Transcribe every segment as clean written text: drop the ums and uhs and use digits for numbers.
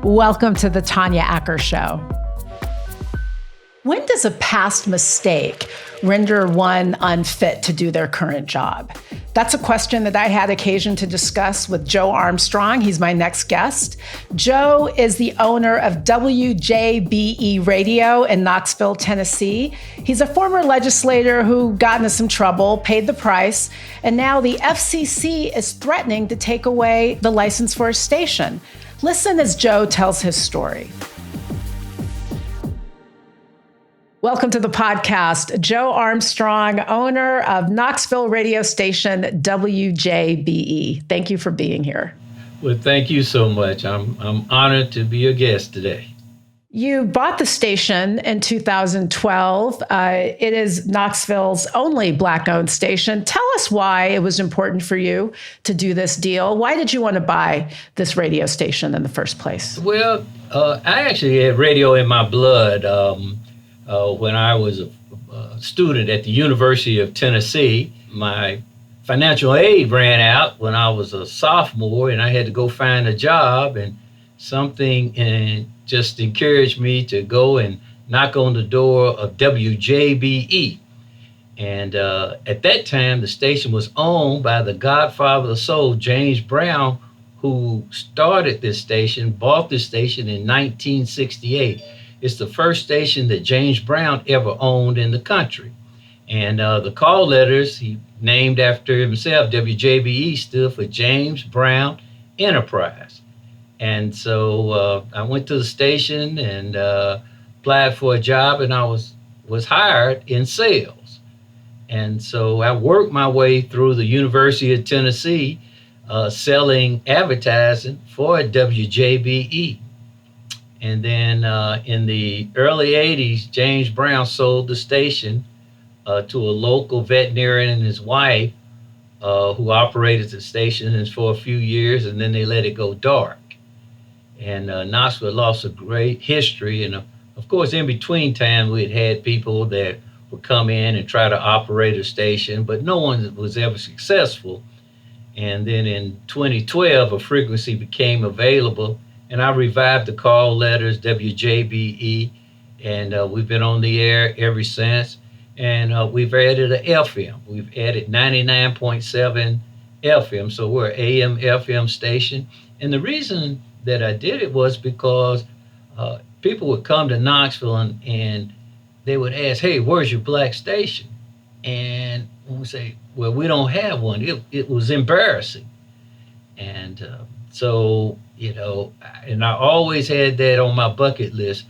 Welcome to the Tanya Acker Show. When does a past mistake render one unfit to do their current job? That's a question that I had occasion to discuss with Joe Armstrong. He's my next guest. Joe is the owner of WJBE Radio in Knoxville, Tennessee. He's a former legislator who got into some trouble, paid the price, and now the FCC is threatening to take away the license for his station. Listen as Joe tells his story. Welcome to the podcast, Joe Armstrong, owner of Knoxville radio station WJBE. Thank you for being here. Well, thank you so much. I'm honored to be a guest today. You bought the station in 2012. It is Knoxville's only Black-owned station. Tell us why it was important for you to do this deal. Why did you want to buy this radio station in the first place? Well, I actually had radio in my blood. When I was a student at the University of Tennessee, my financial aid ran out when I was a sophomore, and I had to go find a job, and something just encouraged me to go and knock on the door of WJBE. And at that time, the station was owned by the godfather of the soul, James Brown, who started this station, bought this station in 1968. It's the first station that James Brown ever owned in the country. And the call letters, he named after himself, WJBE stood for James Brown Enterprise. And so I went to the station and applied for a job, and I was hired in sales. And so I worked my way through the University of Tennessee selling advertising for WJBE. And then in the early 80s, James Brown sold the station to a local veterinarian and his wife who operated the station for a few years, and then they let it go dark. And Knoxville lost a great history. And of course, in between time, we had people that would come in and try to operate a station, but no one was ever successful. And then in 2012, a frequency became available, and I revived the call letters, WJBE, and we've been on the air ever since. And we've added an FM. We've added 99.7 FM, so we're an AM, FM station. And the reason that I did it was because people would come to Knoxville and they would ask, hey, where's your black station? And we say, well, we don't have one. It was embarrassing. And so, you know, and I always had that on my bucket list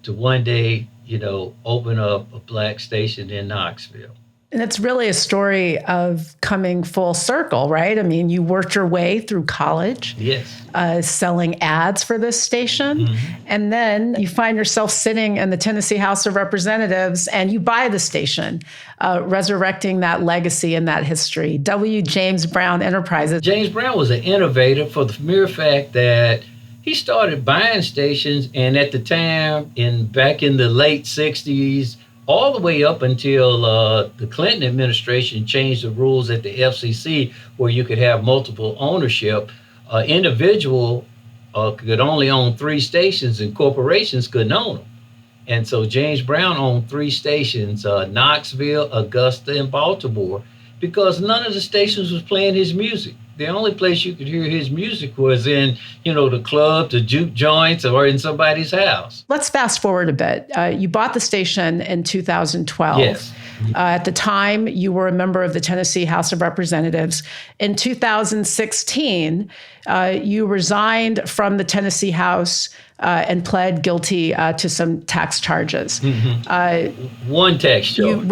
to one day, you know, open up a black station in Knoxville. And it's really a story of coming full circle, right? I mean, you worked your way through college, yes, selling ads for this station. Mm-hmm. And then you find yourself sitting in the Tennessee House of Representatives and you buy the station, resurrecting that legacy and that history. James Brown Enterprises. James Brown was an innovator for the mere fact that he started buying stations, and at the time, back in the late 60s, all the way up until the Clinton administration changed the rules at the FCC where you could have multiple ownership. Individual could only own 3 stations and corporations couldn't own them. And so James Brown owned 3 stations, Knoxville, Augusta, and Baltimore, because none of the stations was playing his music. The only place you could hear his music was in, you know, the club, the juke joints, or in somebody's house. Let's fast forward a bit. You bought the station in 2012. Yes. At the time, you were a member of the Tennessee House of Representatives. In 2016, you resigned from the Tennessee House and pled guilty to some tax charges. Mm-hmm. One tax charge.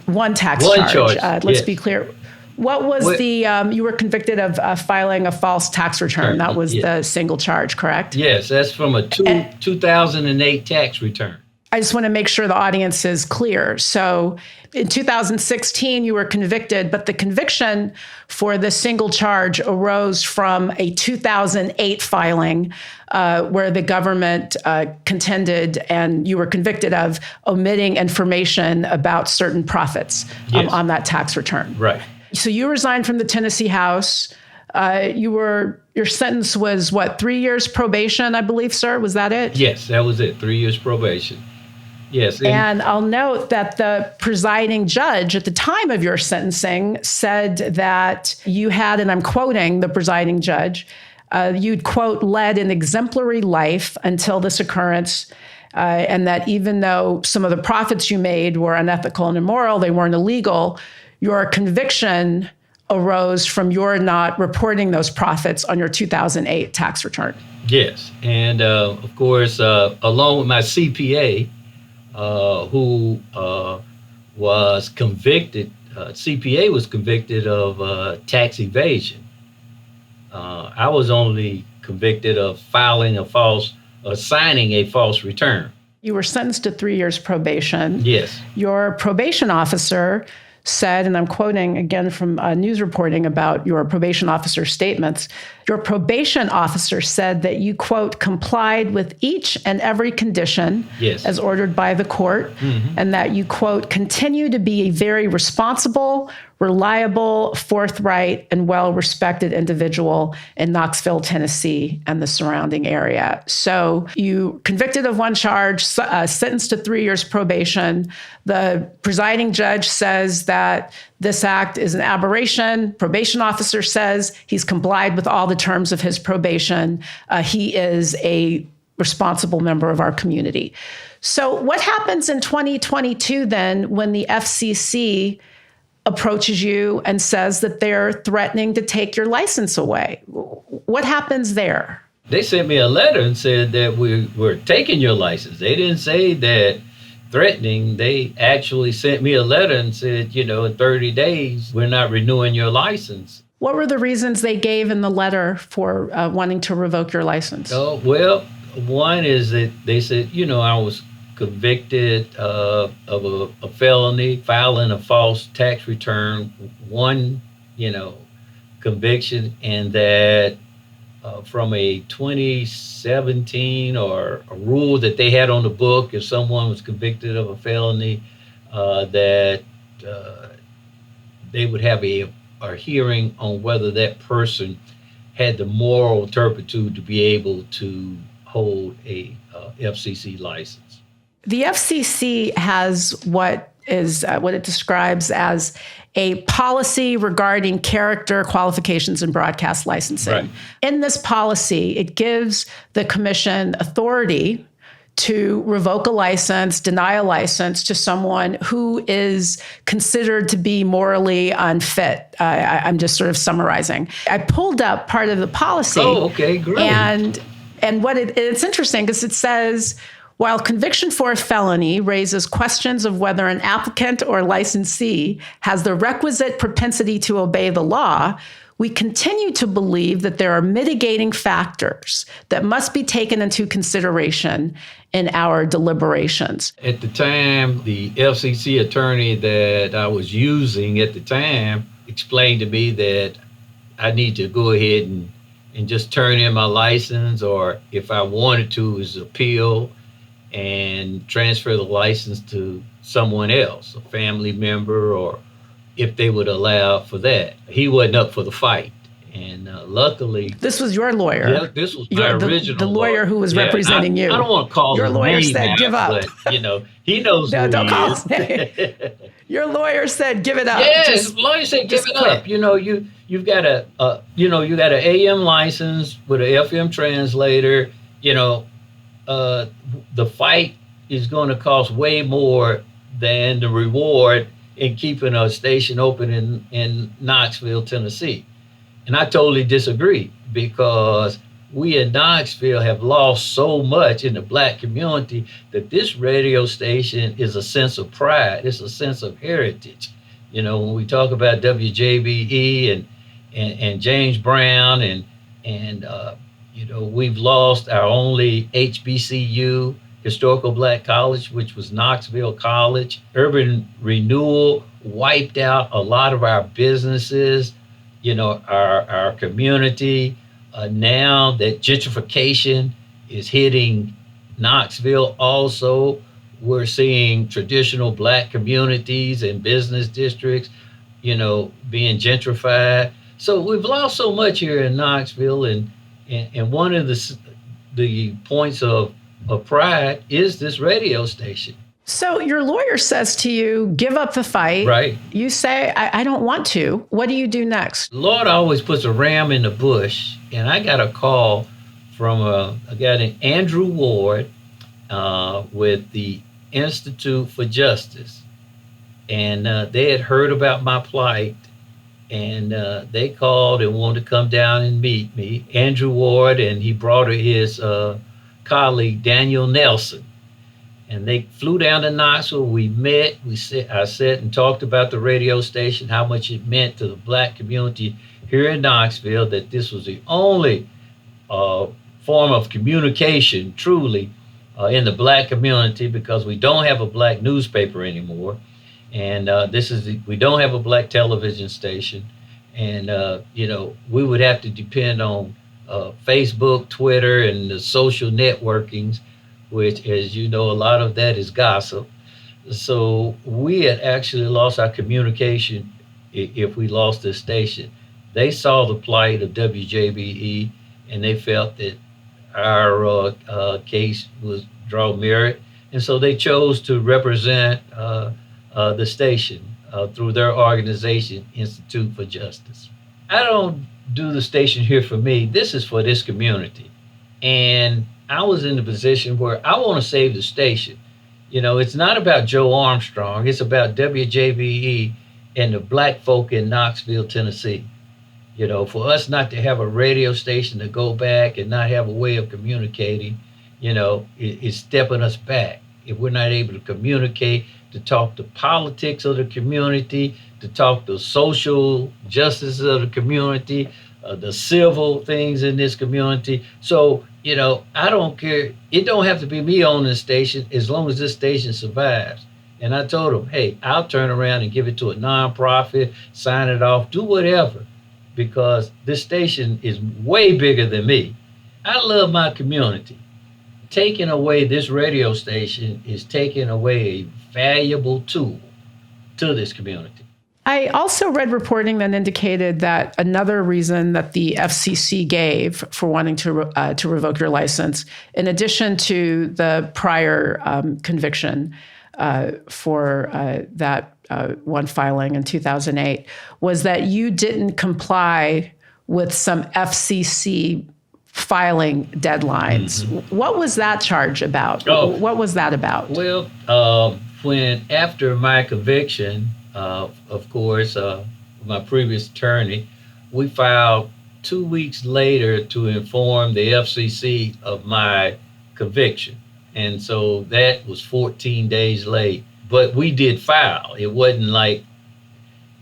One tax charge. Let's be clear. What was you were convicted of filing a false tax return. That was the single charge, correct? Yes, that's from a 2008 tax return. I just want to make sure the audience is clear. So in 2016, you were convicted, but the conviction for the single charge arose from a 2008 filing where the government contended and you were convicted of omitting information about certain profits on that tax return. Right. So you resigned from the Tennessee House. Your sentence was what, 3 years probation, I believe, sir? Was that it? Yes, that was it. 3 years probation. Yes. And I'll note that the presiding judge at the time of your sentencing said that you had, and I'm quoting the presiding judge, you'd, quote, led an exemplary life until this occurrence, and that even though some of the profits you made were unethical and immoral, they weren't illegal, your conviction arose from your not reporting those profits on your 2008 tax return. Yes. And of course, along with my CPA, who was convicted, CPA was convicted of tax evasion. I was only convicted of signing a false return. You were sentenced to 3 years probation. Yes. Your probation officer said, and I'm quoting again from news reporting about your probation officer's statements, your probation officer said that you, quote, complied with each and every condition as ordered by the court, and that you, quote, continue to be a very responsible, reliable, forthright, and well-respected individual in Knoxville, Tennessee, and the surrounding area. So you convicted of one charge, sentenced to 3 years probation. The presiding judge says that this act is an aberration. Probation officer says he's complied with all the terms of his probation. He is a responsible member of our community. So what happens in 2022 then when the FCC approaches you and says that they're threatening to take your license away? What happens there? They sent me a letter and said that we're taking your license. They didn't say that threatening. They actually sent me a letter and said, in 30 days, we're not renewing your license. What were the reasons they gave in the letter for wanting to revoke your license? Oh, well, one is that they said, I was convicted of a felony, filing a false tax return, one, conviction, and that from a 2017 or a rule that they had on the book, if someone was convicted of a felony, that they would have a hearing on whether that person had the moral turpitude to be able to hold a FCC license. The FCC has what it describes as a policy regarding character, qualifications, and broadcast licensing. Right. In this policy, it gives the commission authority to revoke a license, deny a license to someone who is considered to be morally unfit. I'm just sort of summarizing. I pulled up part of the policy. Oh, okay, great. And it's interesting because it says, while conviction for a felony raises questions of whether an applicant or licensee has the requisite propensity to obey the law, we continue to believe that there are mitigating factors that must be taken into consideration in our deliberations. At the time, the FCC attorney that I was using at the time explained to me that I need to go ahead and just turn in my license, or if I wanted to, is appeal and transfer the license to someone else, a family member, or if they would allow for that. He wasn't up for the fight. And luckily... This was your lawyer. Yeah, this was my original the lawyer who was representing you. I don't want to call your him lawyer name said, now, give up. But, he knows no, who don't he call is. his name. Your lawyer said, give it up. Yeah, his lawyer said, give it up. You've got you got an AM license with an FM translator. The fight is going to cost way more than the reward in keeping a station open in Knoxville, Tennessee. And I totally disagree, because we in Knoxville have lost so much in the Black community that this radio station is a sense of pride. It's a sense of heritage. When we talk about WJBE and James Brown and we've lost our only HBCU, Historical Black College, which was Knoxville College. Urban renewal wiped out a lot of our businesses, our community. Now that gentrification is hitting Knoxville also, we're seeing traditional Black communities and business districts, being gentrified. So we've lost so much here in Knoxville, and one of the points of pride is this radio station. So your lawyer says to you, give up the fight. Right. You say, I don't want to. What do you do next? Lord always puts a ram in the bush, and I got a call from a guy named Andrew Ward with the Institute for Justice. And they had heard about my plight, and they called and wanted to come down and meet me. Andrew Ward, and he brought his colleague, Daniel Nelson. And they flew down to Knoxville. We met. I sat and talked about the radio station, how much it meant to the Black community here in Knoxville, that this was the only form of communication, truly, in the Black community, because we don't have a Black newspaper anymore. And we don't have a Black television station. And, we would have to depend on Facebook, Twitter, and the social networkings, which, as you know, a lot of that is gossip. So we had actually lost our communication if we lost this station. They saw the plight of WJBE, and they felt that our case was draw merit. And so they chose to represent the station through their organization, Institute for Justice. I don't do the station here for me. This is for this community. And I was in the position where I want to save the station. It's not about Joe Armstrong. It's about WJBE and the Black folk in Knoxville, Tennessee. For us not to have a radio station to go back and not have a way of communicating, it's stepping us back. If we're not able to communicate, to talk to politics of the community, to talk to social justice of the community, the civil things in this community. So, I don't care. It don't have to be me on this station as long as this station survives. And I told them, hey, I'll turn around and give it to a nonprofit, sign it off, do whatever, because this station is way bigger than me. I love my community. Taking away this radio station is taking away a valuable tool to this community. I also read reporting that indicated that another reason that the FCC gave for wanting to revoke your license, in addition to the prior conviction for that one filing in 2008, was that you didn't comply with some FCC filing deadlines. Mm-hmm. What was that charge about? What was that about? Well, after my conviction, of course, my previous attorney, we filed 2 weeks later to inform the FCC of my conviction. And so that was 14 days late. But we did file. It wasn't like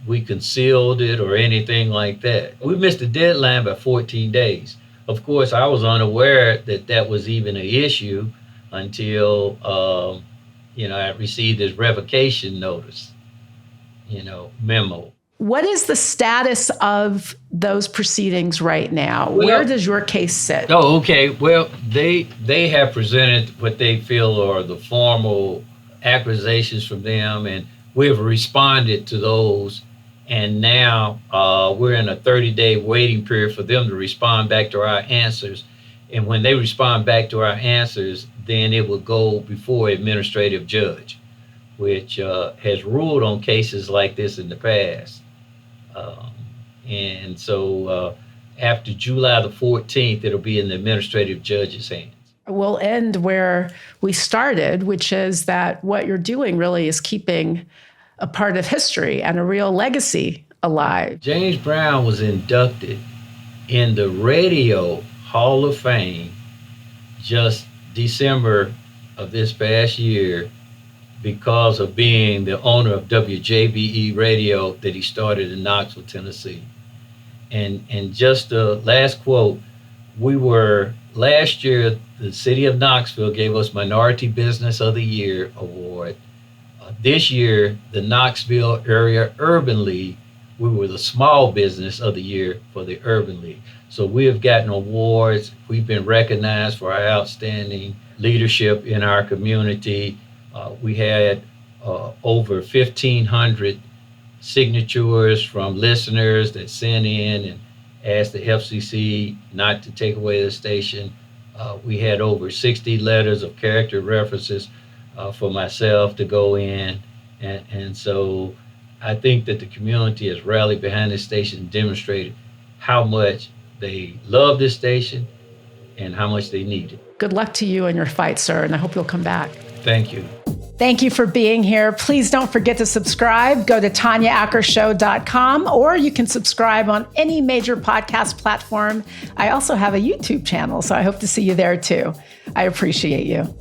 we concealed it or anything like that. We missed the deadline by 14 days. Of course, I was unaware that was even an issue until, I received this revocation notice, memo. What is the status of those proceedings right now? Where does your case sit? Oh, okay. Well, they have presented what they feel are the formal accusations from them, and we have responded to those. And now we're in a 30-day waiting period for them to respond back to our answers. And when they respond back to our answers, then it will go before an administrative judge, which has ruled on cases like this in the past. And so after July the 14th, it'll be in the administrative judge's hands. We'll end where we started, which is that what you're doing really is keeping a part of history and a real legacy alive. James Brown was inducted in the Radio Hall of Fame just December of this past year because of being the owner of WJBE Radio that he started in Knoxville, Tennessee. And just the last quote, last year, the city of Knoxville gave us Minority Business of the Year award. This year, the Knoxville Area Urban League, we were the Small Business of the Year for the Urban League. So we have gotten awards. We've been recognized for our outstanding leadership in our community. We had over 1,500 signatures from listeners that sent in and asked the FCC not to take away the station. We had over 60 letters of character references for myself to go in. And so I think that the community has rallied behind this station and demonstrated how much they love this station and how much they need it. Good luck to you in your fight, sir, and I hope you'll come back. Thank you. Thank you for being here. Please don't forget to subscribe. Go to tanyaacker.show.com, or you can subscribe on any major podcast platform. I also have a YouTube channel, so I hope to see you there too. I appreciate you.